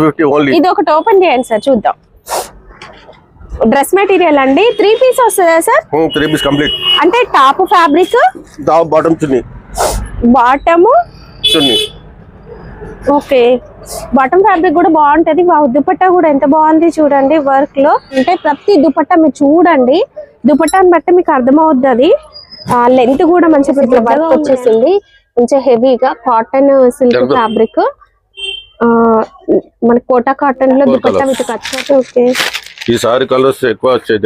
350 only. ఇది ఒకటి open చేయండి సార్ చూద్దాం. డ్రెస్ మెటీరియల్ అండి, 3 పీస్ వస్తుందా సార్? 3 piece complete. అంటే top fabric, bottom chunni, bottom chunni. Okay, bottom fabric కూడా బాగుంటది. దుపట్టా కూడా ఎంత బాగుంది చూడండి వర్క్ లో. అంటే ప్రతి దుపట్టా మీరు చూడండి, దుపట్టాని బట్టి మీకు అర్థమవుద్ది. అది లెంత్ కూడా మంచి వర్క్ వచ్చేసింది, మంచి హెవీగా కాటన్ సిల్క్ ఫ్యాబ్రిక్. మన కోటా కాటన్ లో దుపట్టా విత్ కట్. ఓకే, ఈసారి కలర్స్ ఎక్కువ వచ్చాయి,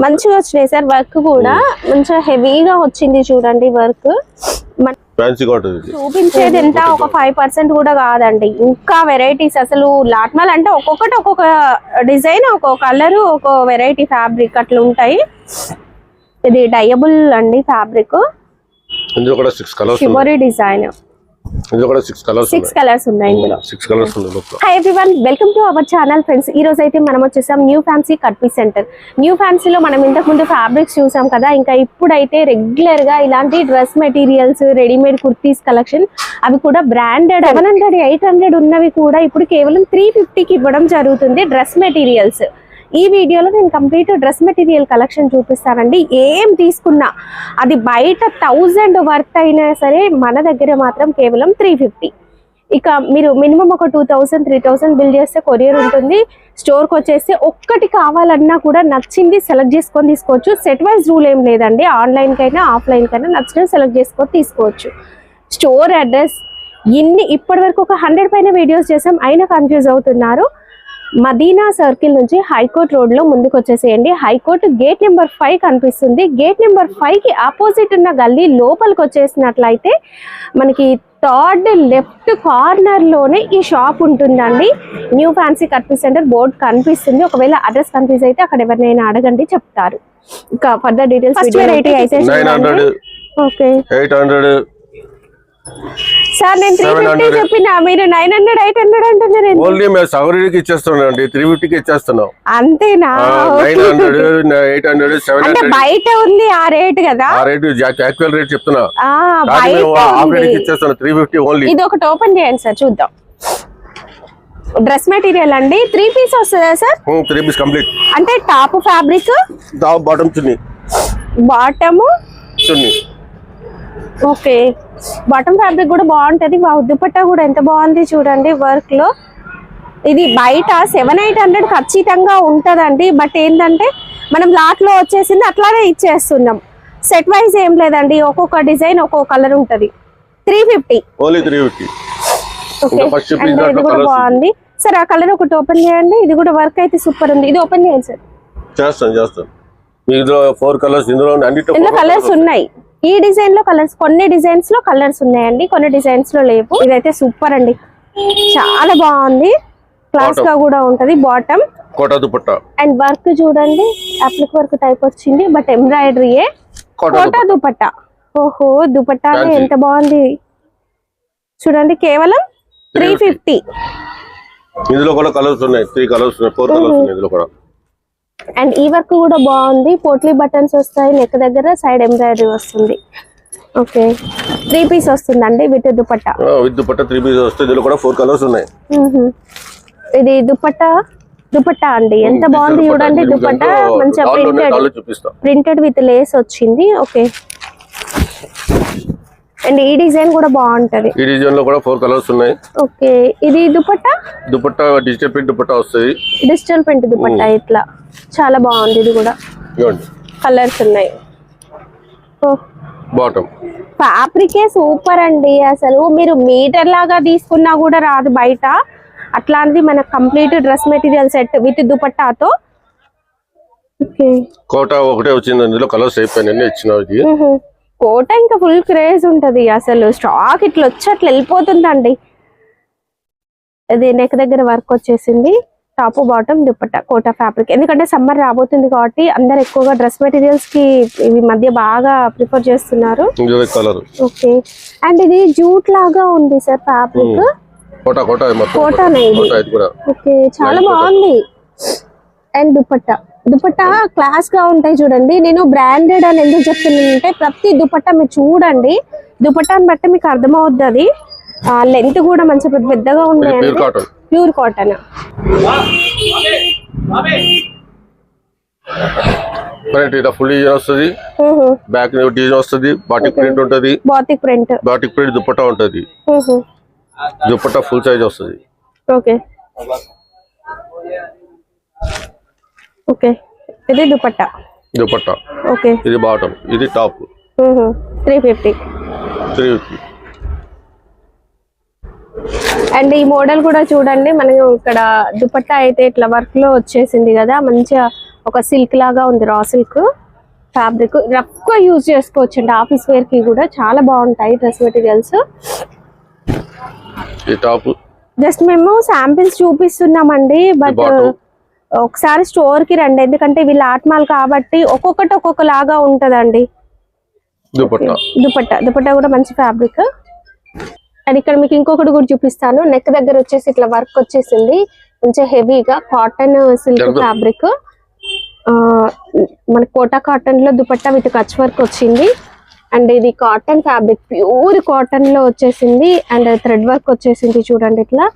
మంచిగా వచ్చినాయి సార్. వర్క్ కూడా మంచిగా హెవీగా వచ్చింది చూడండి వర్క్. చూపించేది ఎంత ఒక 5% కూడా కాదండి, ఇంకా వెరైటీస్. అసలు లాట్మాల్ అంటే ఒక్కొక్కటి ఒక్కొక్క డిజైన్, ఒక్కొక్క కలర్, ఒక్కో వెరైటీ ఫ్యాబ్రిక్ అట్లా ఉంటాయి. ఇది డయబుల్ అండి ఫ్యాబ్రిక్, షిమరీ డిజైన్. 6 కలర్స్ ఉన్నాయి ఇందులో. Hi everyone, welcome to our channel friends. ఈ రోజు అయితే మనం వచ్చేసాం new fancy cut piece centre. New ఫ్యాన్సీలో మనం ఇంతకు ముందు ఫ్యాబ్రిక్స్ చూసాం కదా, ఇంకా ఇప్పుడైతే రెగ్యులర్ గా ఇలాంటి dress materials, readymade kurtis collection, అవి కూడా బ్రాండెడ్ 700, 800 ఉన్నవి కూడా ఇప్పుడు కేవలం 350కి ఇవ్వడం జరుగుతుంది డ్రెస్ మెటీరియల్స్. ఈ వీడియోలో నేను కంప్లీట్ డ్రెస్ మెటీరియల్ కలెక్షన్ చూపిస్తానండి. ఏం తీసుకున్నా అది బయట 1000 వర్త్ అయినా సరే మన దగ్గర మాత్రం కేవలం 350. ఇక మీరు మినిమం ఒక 2000, 3000 బిల్ చేస్తే కొరియర్ ఉంటుంది. స్టోర్కి వచ్చేస్తే ఒక్కటి కావాలన్నా కూడా నచ్చింది సెలెక్ట్ చేసుకొని తీసుకోవచ్చు. సెట్ వైజ్ రూల్ ఏం లేదండి, ఆన్లైన్కైనా ఆఫ్లైన్కైనా నచ్చినవి సెలెక్ట్ చేసుకొని తీసుకోవచ్చు. స్టోర్ అడ్రస్ ఇప్పటి వరకు ఒక 100 పైన వీడియోస్ చేసాం, అయినా కన్ఫ్యూజ్ అవుతున్నారు. మదీనా సర్కిల్ నుంచి హైకోర్ట్ రోడ్ లో ముందుకు వచ్చేసేయండి. హైకోర్ట్ గేట్ నెంబర్ 5 కనిపిస్తుంది. గేట్ నెంబర్ 5 కి ఆపోజిట్ ఉన్న గల్లీ లోపలికి వచ్చేసినట్లయితే మనకి 3rd లెఫ్ట్ కార్నర్ లోనే ఈ షాప్ ఉంటుందండి. New fancy cut piece centre board కనిపిస్తుంది. ఒకవేళ అడ్రస్ కన్ఫ్యూజ్ అయితే అక్కడ ఎవరినైనా అడగండి, చెప్తారు. ఇంకా ఫర్దర్ డీటెయిల్స్ అయితే 900, ఓకే 800 సార్. నేను 350 చెప్పినా, మీరు 900, 800 అంటున్నారు. ఓన్లీ మేము సవరీకి ఇచ్చేస్తున్నాం అండి, 350కి ఇచ్చేస్తున్నాం. అంతేనా? 900, 800, 700 అంటే బయట ఉంది ఆ రేట్ కదా, ఆ రేట్ యాక్చువల్ రేట్ చెప్తున్నా. బయట ఇచ్చేస్తున్నాం 350 ఓన్లీ. ఇది ఒకటి ఓపెన్ చేయండి సార్ చూద్దాం. డ్రెస్ మెటీరియల్ అండి, 3 పీస్ వస్తుందా సార్? 3 piece complete. అంటే top fabric, bottom chunni, bottom chunni. Okay, bottom fabric కూడా బాగుంటది. దుపట్టా కూడా ఎంత బాగుంది చూడండి వర్క్ లో. ఇది బయట 700-800 ఖచ్చితంగా ఉంటదండి. బట్ ఏంటంటే మనం లాట్ లో వచ్చేసింది అట్లానే ఇచ్చేస్తున్నాం. సెట్ వైజ్ ఏం లేదండి, ఒక్కొక్క డిజైన్ ఒక్కొక్క కలర్ ఉంటది. 350 ఓన్లీ 350. ఓకే, ఇది కూడా బాగుంది సార్. ఆ కలర్ ఒకటి ఓపెన్ చేయండి. ఇది కూడా వర్క్ అయితే సూపర్ ఉంది. ఇది ఓపెన్ చేయండి సార్. చేస్తాను. ఇందులో 4 కలర్స్, ఇందులో కలర్స్ ఉన్నాయి. ఈ డిజైన్ లో కలర్స్, కొన్ని డిజైన్స్ లో కలర్స్ ఉన్నాయండి, కొన్ని డిజైన్స్ లో లేవు. ఇదైతే సూపర్ అండి, చాలా బాగుంది. క్లాస్ గా కూడా ఉంటది. Bottom Kota dupatta and work చూడండి, అప్లిక్ వర్క్ టైప్ వచ్చింది. బట్ ఎంబ్రాయిడరీయే. కోటా దుపట్టా. ఓహో, దుపట్టా ఎంత బాగుంది చూడండి, కేవలం 350. ఇందులో కూడా కలర్స్ ఉన్నాయి, 3 కలర్స్ ఉన్నాయి, 4 కలర్స్ ఉన్నాయి ఇందులో కూడా. అండ్ ఈ వర్క్ కూడా బాగుంది. పోట్లీ బటన్స్ వస్తాయి, నెక్ దగ్గర సైడ్ ఎంబ్రాయిడరీ వస్తుంది. ఓకే, 3 పీస్ వస్తుందండి విత్ దుపట్టా. 3 పీస్ వస్తాయి. ఇందులో కూడా 4 కలర్స్ ఉన్నాయి. ఇది దుపట్టా అండి, ఎంత బాగుంది చూడండి. దుపట్టా మంచిగా ప్రింటెడ్ విత్ లేస్ వచ్చింది. ఓకే, అండ్ ఈ డిజైన్ కూడా బాగుంటది. ఈ డిజైన్ లో కూడా 4 కలర్స్ ఉన్నాయి. ఓకే, ఇది దుపట్టా డిజిటల్ ప్రింట్ దుపట్టా వస్తుంది. డిజిటల్ ప్రింట్ దుపట్టా ఇట్లా చాలా బాగుంది. ఇది కూడా కలర్స్ ఉన్నాయి. బాటమ్ ఫ్యాబ్రికే సూపర్ అండి. అసలు మీరు మీటర్ లాగా తీసుకున్నా కూడా రాదు బయట. అట్లాంటిది మన complete dress material set with దుపట్టాతో. ఓకే, కోటా ఒకటే వచ్చింది, అందులో కలర్స్ అయిపోయినాయి ఇచ్చినవి. కోట ఇంకా ఫుల్ క్రేజ్ ఉంటది. అసలు స్టాక్ ఇట్లా వచ్చి అట్లా వెళ్ళిపోతుందండి. ఇది నెక్ దగ్గర వర్క్ వచ్చేసింది. Top bottom dupatta Kota fabric. ఎందుకంటే సమ్మర్ రాబోతుంది కాబట్టి అందరు ఎక్కువగా డ్రెస్ మెటీరియల్స్ కి ఇవి మధ్య బాగా ప్రిఫర్ చేస్తున్నారు. ఓకే, అండ్ ఇది జూట్ లాగా ఉంది సార్ ఫ్యాబ్రిక్. కోటానే ఇది. ఓకే, చాలా బాగుంది. అండ్ దుపట్టా క్లాస్ గా ఉంటాయి చూడండి. నేను బ్రాండెడ్ అని ఎందుకు చెప్తున్నానంటే ప్రతి దుపట్టా మీరు చూడండి, దుపట్టాని బట్టి మీకు అర్థమవుద్ది. అది లెంత్ కూడా మంచి పెద్దగా ఉన్నాయి. Pure cotton. ఫ్రంట్ ఇట్లా ఫుల్ డిజైన్ వస్తుంది, బ్యాక్ డిజైన్ వస్తుంది, బాటిక్ ప్రింట్ ఉంటది, బాటిక్ ప్రింట్ దుపట్టా ఉంటది, దుపట్టా ఫుల్ సైజ్ వస్తుంది. ఓకే ఓకే, ఇది దుపట్టా. ఓకే, ఇది బాటమ్, ఇది టాప్. 350. అండ్ ఈ మోడల్ కూడా చూడండి, మనకు ఇక్కడ దుపట్టా అయితే ఇట్లా వర్క్ లో వచ్చేసింది కదా, మంచిగా ఒక సిల్క్ లాగా ఉంది, రా సిల్క్ ఫ్యాబ్రిక్. రఫ్ గా యూజ్ చేసుకోవచ్చు అండి, ఆఫీస్ వేర్ కి కూడా చాలా బాగుంటాయి డ్రెస్ మెటీరియల్స్. జస్ట్ మేము శాంపిల్స్ చూపిస్తున్నామండి, బట్ ఒకసారి స్టోర్ కి రండి, ఎందుకంటే ఇవి లాట్ మాల్ కాబట్టి ఒక్కొక్కటి ఒక్కొక్క లాగా ఉంటదండి. దుపట్టా కూడా మంచి ఫ్యాబ్రిక్. అండ్ ఇక్కడ మీకు ఇంకొకటి కూడా చూపిస్తాను, నెక్ దగ్గర వచ్చేసి ఇట్లా వర్క్ వచ్చేసింది, కొంచెం హెవీగా కాటన్ సిల్క్ ఫ్యాబ్రిక్. మన కోటా కాటన్ లో దుపట్టా విత్ కచ్ వర్క్ వచ్చింది. అండ్ ఇది కాటన్ ఫ్యాబ్రిక్, ప్యూర్ కాటన్ లో వచ్చేసింది. అండ్ థ్రెడ్ వర్క్ వచ్చేసింది చూడండి ఇట్లా.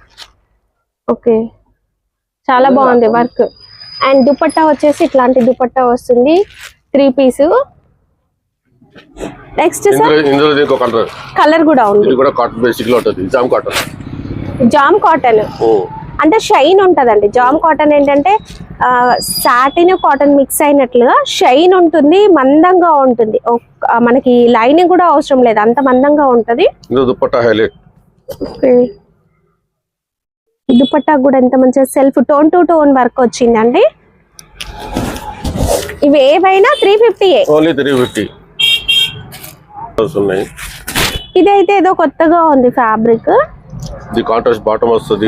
ఓకే, చాలా బాగుంది వర్క్. అండ్ దుపట్టా వచ్చేసి ఇట్లాంటి దుపట్టా వస్తుంది, 3 పీస్. నెక్స్ట్ కలర్ కూడా ఉంది, జామ్ కాటన్ అంటే షైన్ ఉంటదండి. జామ్ కాటన్ ఏంటంటే సాటిన్ కాటన్ మిక్స్ అయినట్లుగా షైన్ ఉంటుంది, మందంగా ఉంటుంది, మనకి లైనింగ్ కూడా అవసరం లేదు, అంత మందంగా ఉంటది. దుపట్టా కూడా ఎంత మంచిగా self tone to tone work వచ్చిందండి. ఇవి ఏవైనా 350. ఇదైతే ఏదో కొత్తగా ఉంది ఫ్యాబ్రిక్,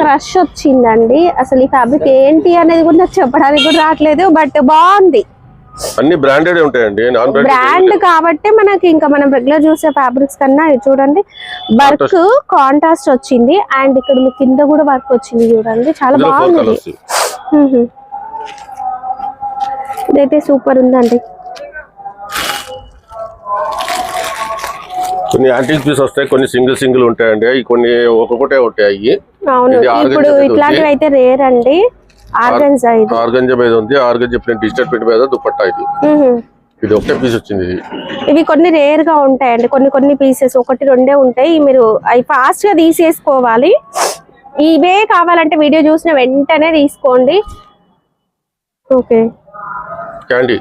క్రష్ వచ్చిందండి. అసలు ఈ ఫ్యాబ్రిక్ ఏంటి అనేది కూడా నాకు చెప్పడానికి కూడా రావట్లేదు, బట్ బాగుంది. అన్ని బ్రాండెడ్ ఉంటాయండి, బ్రాండ్ కాబట్టి మనకి ఇంకా మనం రెగ్యులర్ చూసే ఫ్యాబ్రిక్స్ కన్నా ఇది చూడండి, వర్క్ కాంట్రాస్ట్ వచ్చింది. అండ్ ఇక్కడ మీ కింద కూడా వర్క్ వచ్చింది చూడండి, చాలా బాగుంది. ఇదైతే సూపర్ ఉందండి. కొన్ని యాంటిక్ పీస్ వస్తాయి, కొన్ని సింగిల్ ఉంటాయండి, కొన్ని ఒక్కొక్కటే ఉంటాయి. అవును, ఇప్పుడు ఇట్లాంటివి అయితే రేర్ అండి. ఆర్గంజా మీద ఉంది, ఆర్గంజా ప్రింట్ డిజిటల్ ప్రింట్ మీద దుపట్టా. ఇది ఒకటే పీస్ వచ్చింది. ఇవి కొన్ని రేర్ గా ఉంటాయండి, కొన్ని పీసెస్ 1-2 ఉంటాయి. మీరు అవి ఫాస్ట్ గా తీసేసుకోవాలి. ఇవే కావాలంటే వీడియో చూసిన వెంటనే తీసుకోండి. ఓకే, క్యాండీ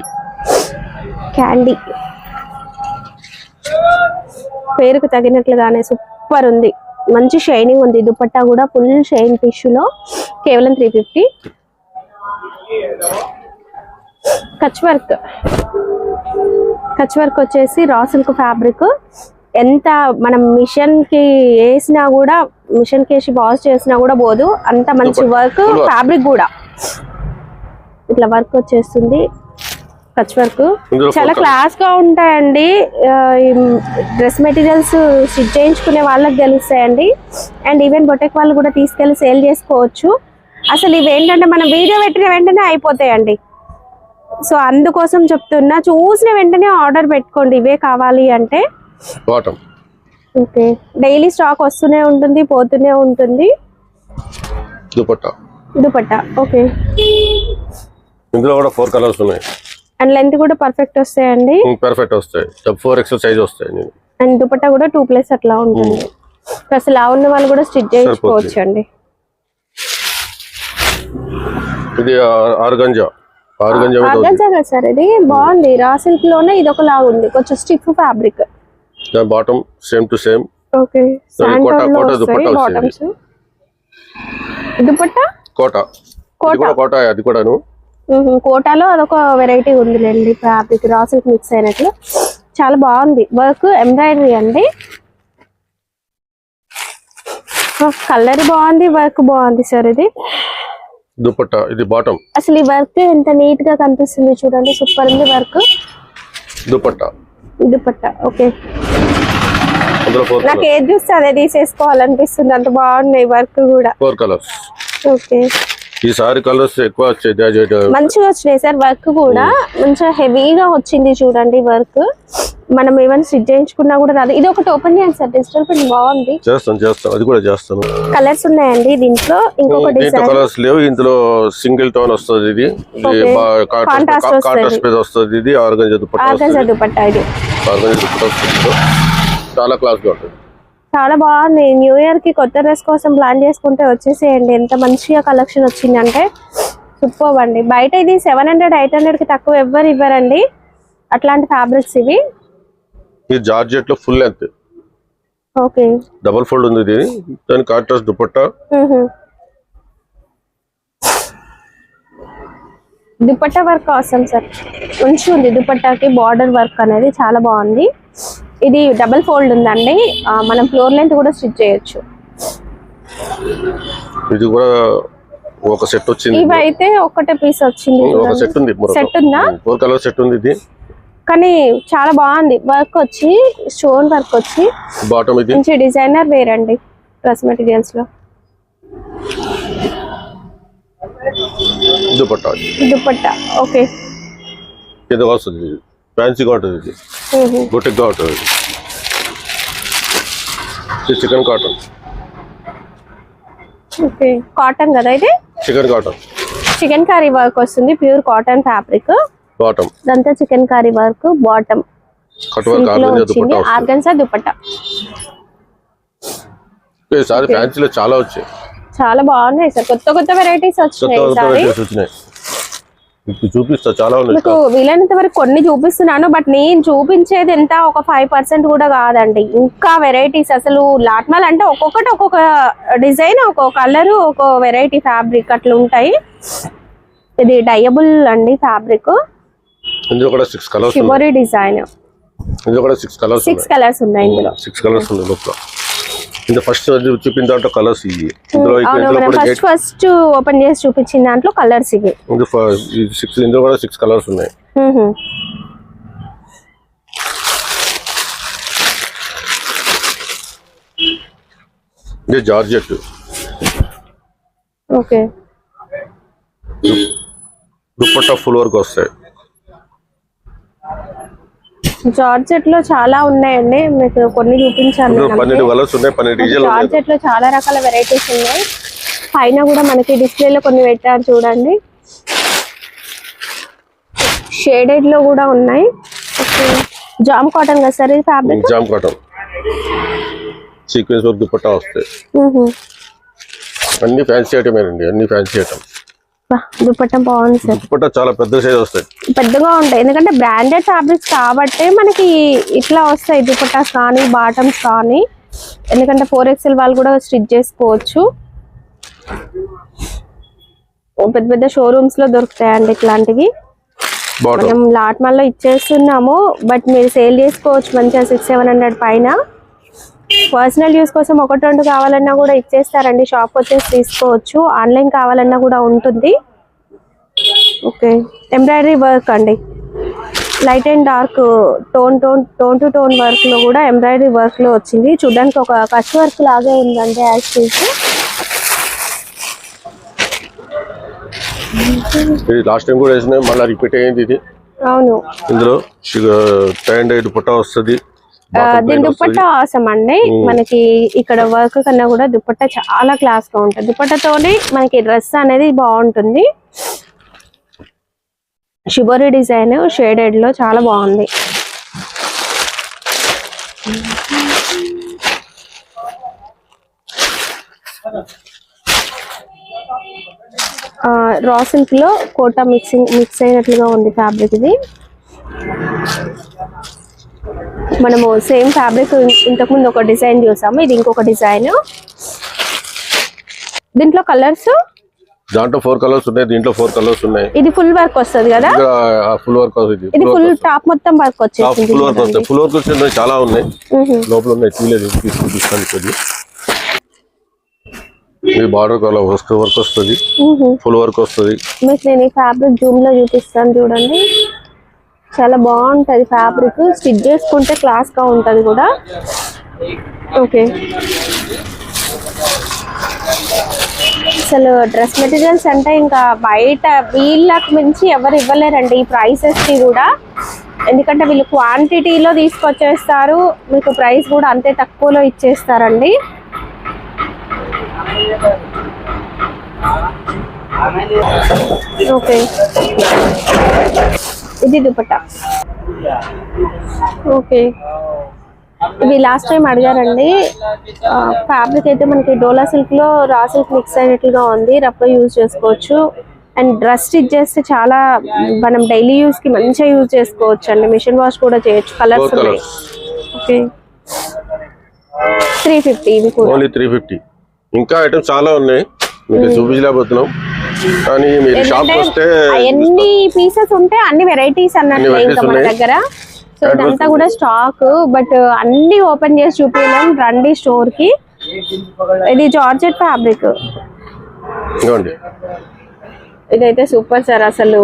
పేరుకు తగినట్లుగానే సూపర్ ఉంది, మంచి షైనింగ్ ఉంది. దుపట్టా కూడా ఫుల్ షైన్ టిష్యూలో, కేవలం 350. కచ్ వర్క్ వచ్చేసి రా సిల్క్ ఫ్యాబ్రిక్. ఎంత మనం మిషన్ కి వేసినా కూడా, మిషన్ కి వేసి వాష్ చేసినా కూడా పోదు, అంత మంచి వర్క్. ఫ్యాబ్రిక్ కూడా ఇట్లా వర్క్ వచ్చేస్తుంది, కచ్ వర్క్. చాలా క్లాస్ గా ఉంటాయండి. డ్రెస్ మెటీరియల్స్ స్టిచ్ చేయించుకునే వాళ్ళకి తెలుస్తాయండి. అండ్ ఈవెన్ బొటెక్ వాళ్ళు కూడా తీసుకెళ్లి సేల్ చేసుకోవచ్చు. అసలు ఇవి ఏంటంటే మనం వీడియో పెట్టిన వెంటనే అయిపోతాయండి, సో అందుకోసం చెప్తున్నా, చూసిన వెంటనే ఆర్డర్ పెట్టుకోండి ఇవే కావాలి అంటే. ఓకే, డైలీ స్టాక్ వస్తూనే ఉంటుంది, పోతూనే ఉంటుంది. దుపట్టా ఓకే, ఇందులో కూడా 4 కలర్స్ ఉన్నాయి. అండ్ లెంత్ కూడా పర్ఫెక్ట్ వస్తాయండి, 4XL సైజ్ వస్తాయి. అండ్ దుపట్టా కూడా 2+ అట్లా ఉంటుంది. అసలు లా ఉన్న వాళ్ళు కూడా స్టిచ్ చేయించుకోవచ్చు అండి. ఇది ఆర్గంజా కదా సార్, ఇది బాగుంది. రా సిల్క్ లోనే ఇది ఒక లా ఉంది, కొంచెం stiff fabric. Bottom same to same. Okay, dupatta అది కూడాను కోటాలో అదొక వెరైటీ ఉందిలేండి, ఫ్యాబ్రిక్ రా సిల్క్ మిక్స్ అయినట్లు. చాలా బాగుంది వర్క్, ఎంబ్రాయిడరీ అండి. కలర్ బాగుంది, వర్క్ బాగుంది సార్. ఇది దుపట్టా, ఇది బాటమ్. అసలు ఈ వర్క్ ఎంత నీట్ గా కనిపిస్తుంది చూడండి, సూపర్ ఉంది వర్క్. దుపట్టా ఓకే, నాకు ఏది చూస్తే అదే తీసేసుకోవాలనిపిస్తుంది, అంత బాగున్నాయి వర్క్ కూడా. 4 కలర్స్. ఓకే, ఈసారి కలర్స్ ఎక్కువ వచ్చాయి, మంచిగా వచ్చినాయి సార్. వర్క్ కూడా మంచిగా హెవీగా వచ్చింది చూడండి వర్క్. మనం ఏమైనా స్టిచ్ చేయించుకున్నా కూడా రాదు. ఇది ఒకటి ఓపెన్ చేయండి సార్, డిజిటల్ ప్రింట్ బాగుంది. చేస్తాను అది కూడా చేస్తాను. కలర్స్ ఉన్నాయండి దీంట్లో. ఇంకొక డిజైన్ కలర్స్ లేవు ఇందులో, సింగిల్ టోన్ వస్తుంది. ఇది కాంట్రాస్ట్ మీద వస్తుంది. ఇది ఆర్గంజా దుపట్టా ఇది చాలా క్లాస్ గా ఉంటుంది. చాలా బాగుంది. న్యూ ఇయర్ కి కొత్త డ్రెస్ కోసం ప్లాన్ చేసుకుంటే వచ్చేసేయండి. ఎంత మంచిగా కలెక్షన్ వచ్చిందంటే సూపర్ అండి. బయట ఇది 700-800 కి తక్కువ ఎవ్వరు ఇవ్వరండి అట్లాంటి ఫ్యాబ్రిక్స్ ఇవి. ఇది జార్జెట్ లో full length. Okay, double fold ఉంది. ఇది దాని కాంట్రాస్ట్ దుపట్టా. దుపట్టా వర్క్ అవసరం సార్, మంచి ఉంది. దుపట్టాకి బార్డర్ వర్క్ అనేది చాలా బాగుంది. ఇది డబుల్ ఫోల్డ్ ఉందండి, మనం ఫ్లోర్ లెంత్ కూడా స్టిచ్ చేయొచ్చు. ఇది కూడా ఒక సెట్ వచ్చింది. ఇవి అయితే ఒకటే పీస్ వచ్చింది. ఒక సెట్ ఉంది, సెట్ ఉందా? 4 కలర్ సెట్ ఉంది ఇది. కానీ చాలా బాగుంది. వర్క్ వచ్చి స్టోన్ వర్క్ వచ్చి బాటమ్ ఇది మంచి డిజైనర్ వేర్ అండి డ్రెస్ మెటీరియల్స్ లో. దుపట్టా ఓకే, ఇది వస్తుంది. ఫ్యాన్సీగా ఉంటుంది. ఇది బొటిక్గా ఉంటుంది. ఇది చికెన్ కాటన్. ఓకే, కాటన్ కదా ఇది? చికెన్ కారీ వర్క్ వస్తుంది. Pure cotton fabric. బాటమ్ ఇదంతా chikankari work. Bottom organza dupatta. ఫ్యాన్సీలో చాలా వచ్చాయి, చాలా బాగున్నాయి సార్. కొత్త వెరైటీస్ వచ్చినాయి. చూపిస్తా, చాలా మీకు వీలైనంత వరకు కొన్ని చూపిస్తున్నాను. బట్ నేను చూపించేది ఎంత, ఒక 5% కూడా కాదండి. ఇంకా వెరైటీస్ అసలు లాట్మాల్ అంటే ఒక్కొక్కటి ఒక్కొక్క డిజైన్, ఒక్కొక్క కలర్, ఒక్కో వెరైటీ ఫ్యాబ్రిక్ అట్లా ఉంటాయి. ఇది డయబుల్ అండి ఫ్యాబ్రిక్. ఇందులో కూడా 6 కలర్స్ షిబోరి డిజైన్. ఇందులో కూడా 6 కలర్స్ ఉన్నాయి. ఇందులో 6 కలర్స్ ఉన్నాయి లోపల. ఇంత ఫస్ట్ చూపిన దాంట్లో కలర్స్ ఇవి. ఫస్ట్ ఓపెన్ చేసి చూపించిన దాంట్లో కలర్స్ ఇవి. ఇందులో కూడా 6 కలర్స్ ఉన్నాయి. ఇది georgette. Okay, dupatta full work వస్తాయి. జార్జెట్ లో చాలా ఉన్నాయండి, మీకు కొన్ని చూపించాను. 12 కలర్స్ ఉన్నాయి, 12 డిజైన్లు ఉన్నాయి. జార్జెట్ లో చాలా రకాల వెరైటీస్ ఉన్నాయి. పైన కూడా మనకి డిస్ప్లేలో కొన్ని పెట్టారు చూడండి. షేడెడ్ లో కూడా ఉన్నాయి. ఓకే, జామ్ కాటన్ కదా సార్ ఇది fabric? Jam cotton. Sequence work dupatta వస్తాయి. అన్ని ఫ్యాన్సీ ఐటమ్ అండి, అన్ని ఫ్యాన్సీ ఐటమ్. దుపట్టా బాగుంది సార్. దుపట్టా చాలా పెద్ద సైజ్ వస్తాయి, పెద్దగా ఉంటాయి. ఎందుకంటే బ్రాండెడ్ ఫ్యాబ్రిక్స్ కాబట్టి మనకి ఇట్లా వస్తాయి దుపట్టాస్ కానీ బాటమ్స్ కానీ. ఎందుకంటే 4XL వాళ్ళు కూడా స్టిచ్ చేసుకోవచ్చు. పెద్ద పెద్ద షోరూమ్స్ లో దొరుకుతాయండి ఇట్లాంటివి. మనం లాట్మాల్ లో ఇచ్చేస్తున్నాము, బట్ మీరు సేల్ చేసుకోవచ్చు మంచిగా 600-700 పైన. పర్సనల్ యూస్ కోసం 1-2 కావాలన్నా కూడా ఇచ్చేస్తారండి. షాప్ వచ్చేసి తీసుకోవచ్చు. ఆన్లైన్ కావాలన్నా కూడా ఉంటుంది. ఓకే, ఎంబ్రాయిడరీ వర్క్ అండి. Light and dark tone to tone work లో కూడా ఎంబ్రాయిడరీ వర్క్ లో వచ్చింది. చూడడానికి ఒక కచ్ వర్క్ లాగే ఉందండి యాజ్ పీస్. లాస్ట్ టైం కూడా వేసినా, మళ్ళీ రిపీట్ అయ్యింది ఇది. అవును, ఇందులో దుపట్టా వస్తుంది. దీని దుపట్టా అవసరం అండి. మనకి ఇక్కడ వర్క్ కన్నా కూడా దుపట్టా చాలా క్లాస్ గా ఉంటుంది. దుపట్టాతోనే మనకి డ్రెస్ అనేది బాగుంటుంది. షిబోరి డిజైన్ షేడెడ్ లో చాలా బాగుంది. రా సిల్క్ లో కోటా మిక్స్ అయినట్లుగా ఉంది ఫ్యాబ్రిక్. ఇది మనము సేమ్ ఫ్యాబ్రిక్ ఇంతకుముందు ఒక డిజైన్ చూసాము, ఇది ఇంకొక డిజైన్. దీంట్లో కలర్స్, దాంట్లో 4 కలర్స్ ఉన్నాయి, దీంట్లో 4 కలర్స్ ఉన్నాయి. ఇది ఫుల్ వర్క్ వస్తుంది కదా? ఫుల్ వర్క్ వస్తుంది. ఇది ఫుల్ టాప్ మొత్తం వర్క్ వచ్చేసింది. ఫుల్ వర్క్ వస్తుంది. ఫుల్ వర్క్ వచ్చేది చాలా ఉన్నాయి లోపల ఉన్నాయి. తీయలేదు, తీసుకుంటాను. ఇది బార్డర్ కలర్ వర్క్ వస్తుంది, ఫుల్ వర్క్ వస్తుంది. మీకు నేను ఈ ఫ్యాబ్రిక్ జూమ్ లో చూపిస్తాను చూడండి. చాలా బాగుంటది ఫ్యాబ్రిక్. స్టిచ్ చేసుకుంటే క్లాస్ గా ఉంటది కూడా. ఓకే, అసలు డ్రెస్ మెటీరియల్స్ అంటే ఇంకా బయట వీళ్ళకి మించి ఎవరు ఇవ్వలేరండి ఈ ప్రైసెస్ కి కూడా. ఎందుకంటే వీళ్ళు క్వాంటిటీలో తీసుకొచ్చేస్తారు, మీకు ప్రైస్ కూడా అంతే తక్కువలో ఇచ్చేస్తారండి. ఓకే, ఇది దుపట్టా. ఓకే, ఇవి లాస్ట్ టైం అడిగారండి. ఫ్యాబ్రిక్ అయితే మనకి డోలా సిల్క్ లో రా సిల్క్ మిక్స్ అయినట్లుగా ఉంది, రఫ్ యూజ్ చేసుకోవచ్చు. అండ్ డ్రెస్ స్టిచ్ చేస్తే చాలా మనం డైలీ యూస్ కి మంచిగా యూజ్ చేసుకోవచ్చు అండి, మిషన్ వాష్ కూడా చేయొచ్చు. కలర్స్ ఉన్నాయి. ఓకే, 350 ఇవి కూడా. ఓన్లీ 350. ఇంకా ఐటమ్స్ చాలా ఉన్నాయి, మీకు చూపించలేకపోతున్నాం. కానీ మీరు షాప్ వస్తే ఎన్ని పీసెస్ ఉంటే అన్ని వెరైటీస్ అన్నట్లు ఇంకా మన దగ్గర. సో ఇదంతా కూడా స్టాక్, బట్ అన్ని ఓపెన్ చేసి చూపించలేం. రండి స్టోర్ కి. ఇది జార్జెట్ ఫ్యాబ్రిక్. ఇదైతే సూపర్ సార్, అసలు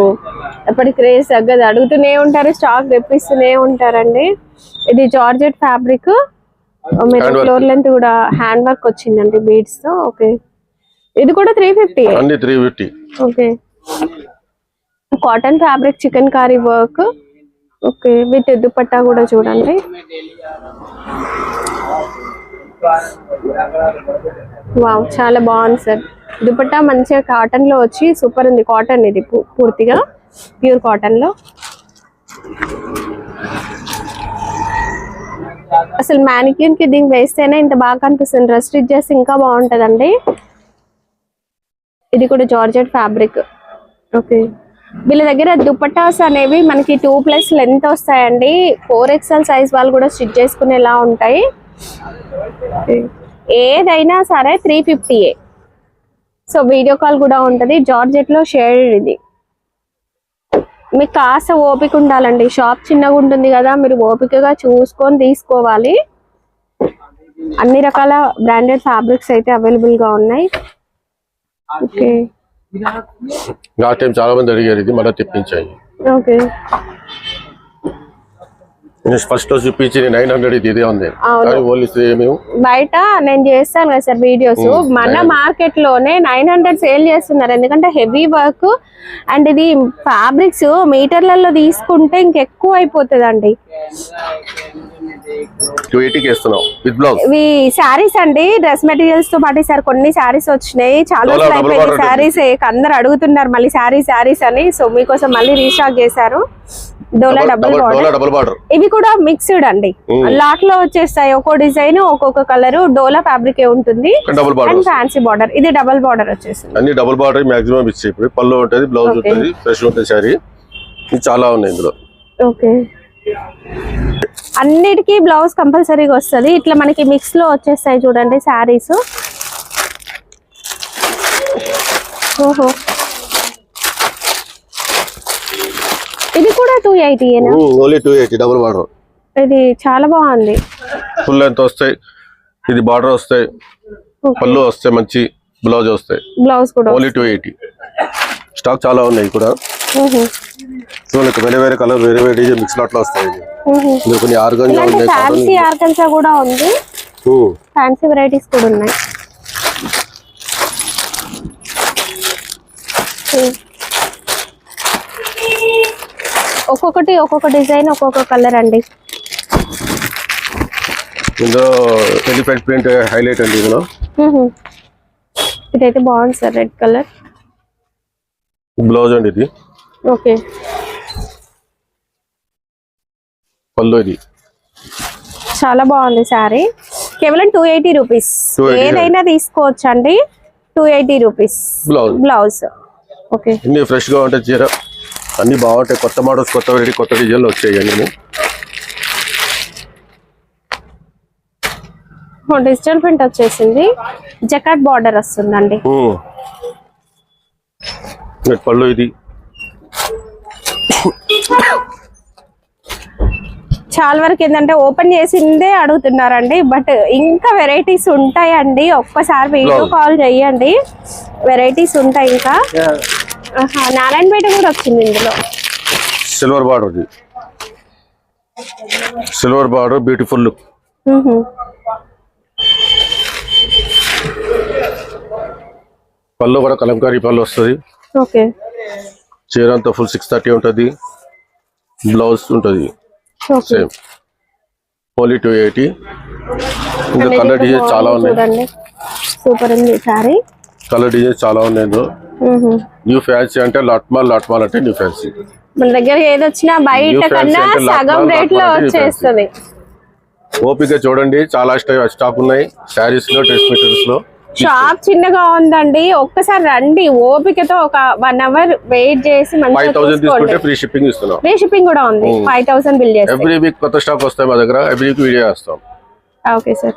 ఎప్పటి క్రేజ్ తగ్గదు, అడుగుతూనే ఉంటారు, స్టాక్ తెప్పిస్తూనే ఉంటారండి. ఇది జార్జెట్ ఫ్యాబ్రిక్, మీరు ఫ్లోర్ లెంత్ కూడా హ్యాండ్ వర్క్ వచ్చిందండి బీడ్స్ తో. ఓకే, ఇది కూడా 350. అన్ని 350. Okay, cotton fabric chikankari work. Okay, with dupatta కూడా చూడండి. వావ్, చాలా బాగుంది సార్. దుపట్టా మంచిగా కాటన్ లో వచ్చి సూపర్ ఉంది. కాటన్ ఇది పూర్తిగా ప్యూర్ కాటన్ లో. అసలు మ్యానిక్యూన్ కి దీన్ని వేస్తేనే ఇంత బాగా కనిపిస్తుంది, డ్రెస్ స్టిచ్ చేస్తే ఇంకా బాగుంటదండి. ఇది కూడా జార్జెట్ ఫ్యాబ్రిక్. ఓకే, వీళ్ళ దగ్గర దుపట్టాస్ అనేవి మనకి 2+ లెంత్ వస్తాయండి. 4XL సైజ్ వాళ్ళు కూడా స్టిచ్ చేసుకునేలా ఉంటాయి. ఏదైనా సరే 350. సో వీడియో కాల్ కూడా ఉంటది. జార్జెట్ లో షేడ్ ఇది. మీకు కాస్త ఓపిక ఉండాలండి, షాప్ చిన్నగా ఉంటుంది కదా, మీరు ఓపికగా చూసుకొని తీసుకోవాలి. అన్ని రకాల బ్రాండెడ్ ఫ్యాబ్రిక్స్ అయితే అవైలబుల్ గా ఉన్నాయి. ఓకే, లాస్ట్ టైం చాలా మంది అడిగారు, ఇది మళ్ళీ తెప్పించాయి. ఓకే, ఫస్ట్ లో చూపించి 900 ఇదే ఉంది. బయట నేను చేస్తాను కదా సార్ వీడియోస్, మన మార్కెట్ లోనే 900 సేల్ చేస్తున్నారు. ఎందుకంటే హెవీ వర్క్ అండ్ ఇది ఫ్యాబ్రిక్స్ మీటర్లలో తీసుకుంటే ఇంకెక్కువ అయిపోతుందండి. 280 ఇస్తున్నాం విత్ బ్లౌజ్. ఇవి శారీస్ అండి, డ్రెస్ మెటీరియల్స్ తో పాటు సార్ కొన్ని శారీస్ వచ్చినాయి. చాలా రోజులు అయిపోయింది శారీస్, అందరు అడుగుతున్నారు మళ్ళీ శారీస్ అని. సో మీకోసం మళ్ళీ రీస్టాక్ చేశారు. డోలా డబుల్ బార్డర్. ఇవి కూడా మిక్స్డ్ అండి, లాట్ లో వచ్చేస్తాయి. ఒక్కో డిజైన్ ఒక్కొక్క కలర్. డోలా ఫ్యాబ్రిక్ ఉంటుంది అండ్ ఫ్యాన్సీ బార్డర్. ఇది డబుల్ బార్డర్ వచ్చేసింది. అన్ని డబుల్ బార్డర్ మాక్సిమం ఇచ్చి పళ్ళు ఉంటుంది, బ్లౌజ్ ఉంటుంది, ఫ్రెష్ ఉంటుంది శారీ. ఇది చాలా ఉన్నాయి ఇందులో. ఓకే, అన్నిటికీ బ్లౌజ్ కంపల్సరీగా వస్తుంది. ఇట్లా మనకి మిక్స్ లో వచ్చేస్తాయి చూడండి శారీస్. ఓహో, ఇది కూడా 280. Only 280 double border. ఇది చాలా బాగుంది. ఫుల్ లెంత్ వస్తాయి, ఇది బార్డర్ వస్తాయి, పళ్ళు వస్తాయి, మంచి బ్లౌజ్ వస్తాయి. బ్లౌజ్ కూడా ఓన్లీ 280. స్టాక్ చాలా ఉన్నాయి కూడా. చూడండి, వేరే వేరే కలర్, వేరే వేరే డిజైన్ మిక్స్ లాట్ లో వస్తాయి. కొన్ని ఆర్గంజా ఉన్నాయి, ఫ్యాన్సీ ఆర్గంజా కూడా ఉంది, ఫ్యాన్సీ వెరైటీస్ కూడా ఉన్నాయి. ఒక్కొక్కటి ఒక్కొక్క డిజైన్, ఒక్కొక్క కలర్ అండి. ఇందులో ఎలిఫెంట్ ప్రింట్ హైలైట్ అండి. ఇందులో ఇదైతే బాగుంది సార్, రెడ్ కలర్ బ్లౌజ్ అండి ఇది. ఓకే, పళ్ళు ఇది చాలా బాగుంది శారీ. కేవలం 280 రూపీస్. ఏదైనా తీసుకోవచ్చు అండి, 280 రూపీస్ బ్లౌజ్. ఓకే, అన్ని ఫ్రెష్ గా ఉంటాయి చీర, అన్ని బాగుంటాయి. కొత్త మోడల్స్, కొత్త వెరైటీ, కొత్త డిజైన్లు వచ్చాయి. అన్ని డిజిటల్ ప్రింట్ వచ్చేసింది, జకాట్ బార్డర్ వస్తుందండి. పళ్ళు ఇది చాలా వరకు ఏంటంటే ఓపెన్ చేసిందే అడుగుతున్నారండి, బట్ ఇంకా వెరైటీస్ ఉంటాయండి. ఒక్కసారి వీడియో కాల్ చేయండి, వెరైటీస్ ఉంటాయి. ఇంకా నారాయణపేట కూడా వచ్చింది ఇందులో. Silver border, silver border, beautiful look. పళ్ళు కూడా కలంకారీ పళ్ళు వస్తుంది. ఓకే, చీర అంతా ఫుల్ 630 ఉంటుంది. బ్లౌజ్ ఉంటుంది ఓకే సేమ్ ఓన్లీ 280. ఇంకా కలర్ డిజైన్స్ చాలా ఉన్నాయి. చూడండి సూపర్ ఉంది సారీ. కలర్ డిజైన్స్ చాలా ఉన్నాయి ఇందులో. న్యూ ఫ్యాన్సీ అంటే లాట్మాల్ అంటే న్యూ ఫ్యాన్సీ. మన దగ్గర ఏది వచ్చినా బయట కన్నా సగం రేట్ లో వచ్చేస్తుంది. ఓపిక చూడండి, చాలా స్టాక్ ఉన్నాయి శారీస్ లో, డ్రెస్ మెటీరియల్స్ లో. షాప్ చిన్నగా ఉందండి, ఒక్కసారి రండి ఓపికతో ఒక 1 అవర్ వెయిట్ చేసి 5,000 తీసుకుంటే ఫ్రీ షిప్పింగ్ ఇస్తున్నాం. ఫ్రీ షిప్పింగ్ కూడా ఉంది. 5,000 బిల్ చేస్తే ఎవ్రీ వీక్ కొత్త స్టాక్ వస్తాయి మా దగ్గర, ఎవ్రీ వీక్ వీడియో చేస్తాం. Okay sir.